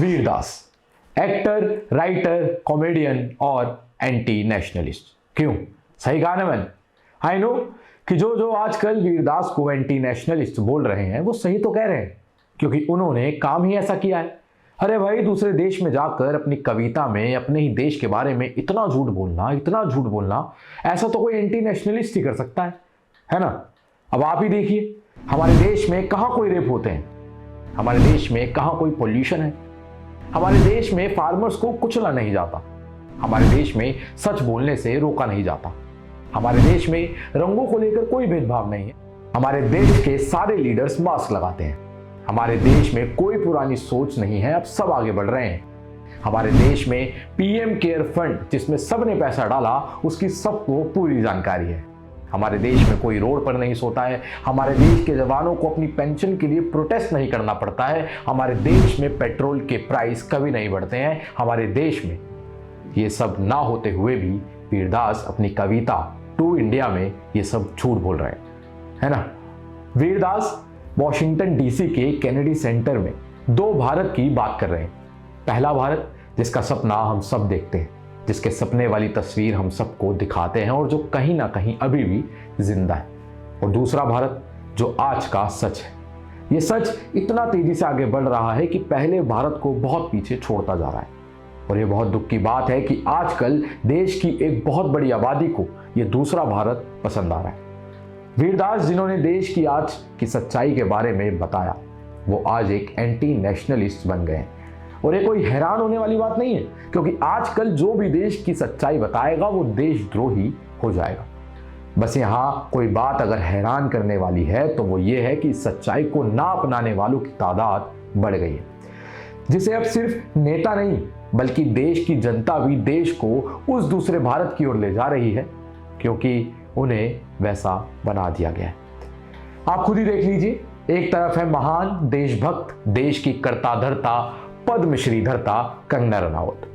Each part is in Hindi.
वीरदास एक्टर, राइटर, कॉमेडियन और एंटी नेशनलिस्ट। क्यों? सही कहा ना मैंने। आई नो कि जो आजकल वीरदास को एंटी नेशनलिस्ट बोल रहे हैं वो सही तो कह रहे हैं, क्योंकि उन्होंने काम ही ऐसा किया है। अरे भाई, दूसरे देश में जाकर अपनी कविता में अपने ही देश के बारे में इतना झूठ बोलना, ऐसा तो कोई एंटी नेशनलिस्ट ही कर सकता है ना। अब आप ही देखिए, हमारे देश में कहाँ कोई रेप होते हैं, हमारे देश में कहाँ कोई पोल्यूशन है, हमारे देश में फार्मर्स को कुचला नहीं जाता, हमारे देश में सच बोलने से रोका नहीं जाता, हमारे देश में रंगों को लेकर कोई भेदभाव नहीं है, हमारे देश के सारे लीडर्स मास्क लगाते हैं, हमारे देश में कोई पुरानी सोच नहीं है, अब सब आगे बढ़ रहे हैं, हमारे देश में पीएम केयर फंड जिसमें सबने पैसा डाला उसकी सबको पूरी जानकारी है, हमारे देश में कोई रोड पर नहीं सोता है, हमारे देश के जवानों को अपनी पेंशन के लिए प्रोटेस्ट नहीं करना पड़ता है, हमारे देश में पेट्रोल के प्राइस कभी नहीं बढ़ते हैं, हमारे देश में ये सब ना होते हुए भी वीरदास अपनी कविता टू इंडिया में ये सब झूठ बोल रहे हैं, है ना। वीरदास वॉशिंगटन डीसी के कैनेडी सेंटर में दो भारत की बात कर रहे हैं। पहला भारत जिसका सपना हम सब देखते हैं, जिसके सपने वाली तस्वीर हम सबको दिखाते हैं और जो कहीं ना कहीं अभी भी जिंदा है, और दूसरा भारत जो आज का सच है। ये सच इतना तेजी से आगे बढ़ रहा है कि पहले भारत को बहुत पीछे छोड़ता जा रहा है, और ये बहुत दुख की बात है कि आजकल देश की एक बहुत बड़ी आबादी को ये दूसरा भारत पसंद आ रहा है। वीरदास जिन्होंने देश की आज की सच्चाई के बारे में बताया, वो आज एक एंटी नेशनलिस्ट बन गए हैं, और ये कोई हैरान होने वाली बात नहीं है, क्योंकि आजकल जो भी देश की सच्चाई बताएगा वो देशद्रोही हो जाएगा। बस यहाँ कोई बात अगर हैरान करने वाली है तो वो ये है कि सच्चाई को ना अपनाने वालों की तादाद बढ़ गई है, जिसे अब सिर्फ नेता नहीं बल्कि देश की जनता भी देश को उस दूसरे भारत की ओर ले जा रही है, क्योंकि उन्हें वैसा बना दिया गया है। आप खुद ही देख लीजिए, एक तरफ है महान देशभक्त, देश की कर्ता धर्ता, पद्मश्री धर्ता कंगना रनावत,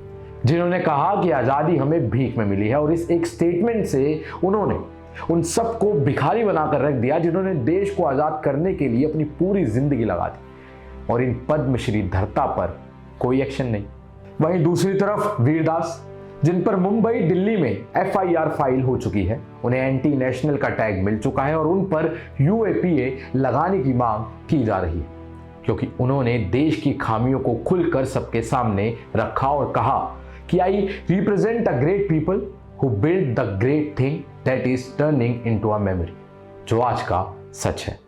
जिन्होंने कहा कि आजादी हमें भीख में मिली है, और इस एक स्टेटमेंट से उन्होंने उन सबको भिखारी बनाकर रख दिया जिन्होंने देश को आजाद करने के लिए अपनी पूरी जिंदगी लगा दी, और इन पद्मश्री धर्ता पर कोई एक्शन नहीं। वहीं दूसरी तरफ वीरदास, जिन पर मुंबई दिल्ली में एफआईआर फाइल हो चुकी है, उन्हें एंटी नेशनल का टैग मिल चुका है और उन पर यूएपीए लगाने की मांग की जा रही है, क्योंकि उन्होंने देश की खामियों को खुलकर सबके सामने रखा और कहा कि I represent a great people who build the great thing that is turning into a memory, जो आज का सच है।